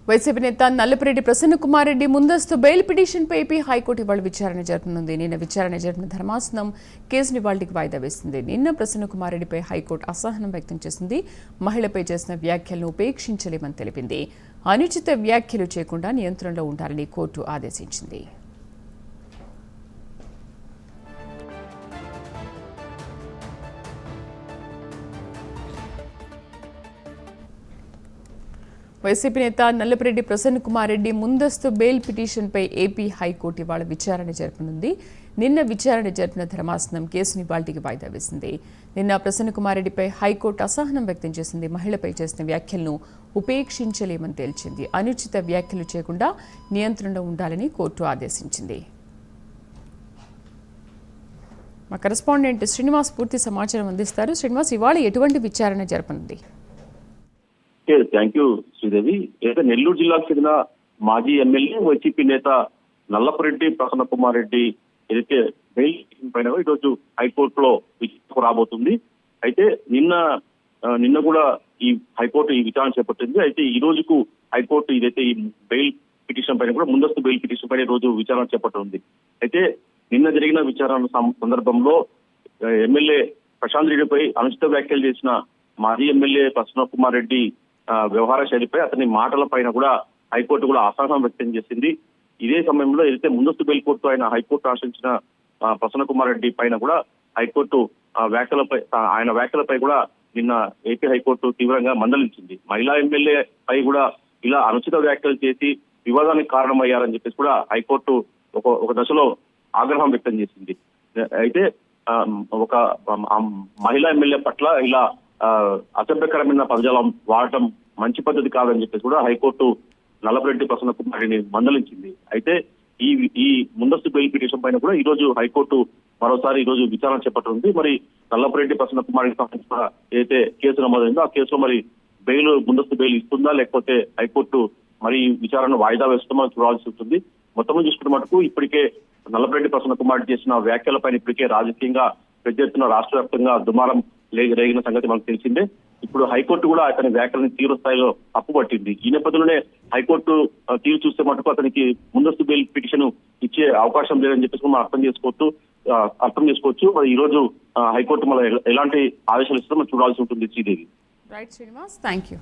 YCP నేత నల్లపురెడ్డి ప్రసన్న కుమార్ రెడ్డి ముందస్తు bail పిటిషన్పై ఏపీ హైకోర్టు ఇవాళ విచారణ జరపనుంది. నిన్న విచారణ జరిపిన ధర్మాసనం కేసుని ఇవాళకి వాయిదా వేసింది. నిన్న ప్రసన్న కుమార్ రెడ్డిపై హైకోర్టు అసహనం వ్యక్తం చేసింది. మహిళపై చేసిన వ్యాఖ్యలను ఉపేక్షించలేమని తెలిపింది. అనుచిత వ్యాఖ్యలు చేయకుండా నియంత్రణలో ఉండాలని కోర్టు ఆదేశించింది. వైసీపీ నేత నల్లపురెడ్డి ప్రసన్న కుమార్ రెడ్డి ముందస్తు బెయిల్ పిటిషన్పై ఏపీ హైకోర్టు ఇవాళ విచారణ జరపనుంది. నిన్న విచారణ జరిపిన ధర్మాసనం కేసుని ఇవాళకి వాయిదా వేసింది. నిన్న ప్రసన్న కుమార్ రెడ్డిపై హైకోర్టు అసహనం వ్యక్తం చేసింది. మహిళపై చేసిన వ్యాఖ్యలను ఉపేక్షించలేమని తేల్చింది. అనుచిత వ్యాఖ్యలు చేయకుండా నియంత్రణలో ఉండాలని కోర్టు ఆదేశించింది. మా కరెస్పాండెంట్ శ్రీనివాస్ పూర్తి సమాచారం అందిస్తారు. శ్రీనివాస్, ఇవాళ ఎటువంటి విచారణ జరపనుంది? Thank you Sridevi. అయితే నెల్లూరు జిల్లాకు చెందిన మాజీ ఎమ్మెల్యే వైసీపీ నేత నల్లపురెడ్డి ప్రసన్న కుమార్ రెడ్డి ఏదైతే బెయిల్ పైన ఈరోజు హైకోర్టులో విచారణకు రాబోతుంది. అయితే నిన్న కూడా ఈ హైకోర్టు ఈ విచారణ చేపట్టింది. అయితే ఈ రోజుకు హైకోర్టు ఇదైతే ఈ బెయిల్ పిటిషన్ పైన కూడా ముందస్తు బెయిల్ పిటిషన్ పైన రోజు విచారణ చేపట్టింది. అయితే నిన్న జరిగిన విచారణ సందర్భంలో ఎమ్మెల్యే ప్రశాంత్ రెడ్డిపై అనుచిత వ్యాఖ్యలు చేసిన మాజీ ఎమ్మెల్యే ప్రసన్న కుమార్ రెడ్డి వ్యవహార శైలిపై అతని మాటల పైన కూడా హైకోర్టు కూడా అసహనం వ్యక్తం చేసింది. ఇదే సమయంలో ఏదైతే ముందస్తు బెయిల్ కోర్టు హైకోర్టు ఆశ్రయించిన ప్రసన్న కుమార్ రెడ్డి పైన కూడా హైకోర్టు ఆయన వ్యాఖ్యలపై కూడా నిన్న ఏపీ హైకోర్టు తీవ్రంగా మందలించింది. మహిళా ఎమ్మెల్యే పై కూడా ఇలా అనుచిత వ్యాఖ్యలు చేసి వివాదానికి కారణమయ్యారని చెప్పేసి కూడా హైకోర్టు ఒక దశలో ఆగ్రహం వ్యక్తం చేసింది. అయితే ఒక మహిళా ఎమ్మెల్యే పట్ల ఇలా అసభ్యకరమైన పదజాలం వాడటం మంచి పద్ధతి కాదని చెప్పేసి కూడా హైకోర్టు నల్లపురెడ్డి ప్రసన్న కుమార్ రెడ్డిని మందలించింది. అయితే ఈ ముందస్తు బెయిల్ పిటిషన్ పైన కూడా ఈ రోజు హైకోర్టు మరోసారి ఈ రోజు విచారణ చేపట్టింది. మరి నల్లపురెడ్డి ప్రసన్న కుమార్ రెడ్డికి సంబంధించిన ఏదైతే కేసు నమోదైందో ఆ కేసులో మరి ముందస్తు బెయిల్ ఇస్తుందా లేకపోతే హైకోర్టు మరి విచారణ వాయిదా వేస్తుందో చూడాల్సి ఉంటుంది. మొత్తం చూసుకున్న మటుకు ఇప్పటికే నల్లపురెడ్డి ప్రసన్న కుమార్ రెడ్డి చేసిన వ్యాఖ్యలపైన ఇప్పటికే రాజకీయంగా పెద్ద ఎత్తున రాష్ట్ర వ్యాప్తంగా దుమారం రేగిన సంగతి మనకు తెలిసిందే. ఇప్పుడు హైకోర్టు కూడా అతని వ్యాఖ్యలను తీవ్ర స్థాయిలో తప్పుపట్టింది. ఈ నేపథ్యంలోనే హైకోర్టు తీరు చూస్తే మటుకు అతనికి ముందస్తు బెయిల్ పిటిషన్ ఇచ్చే అవకాశం లేదని చెప్పేసి మనం అర్థం చేసుకోవచ్చు. మరి ఈ రోజు హైకోర్టు మళ్ళీ ఎలాంటి ఆదేశాలు ఇస్తుందో మనం చూడాల్సి ఉంటుంది Sridevi. Right Srinivas, thank you.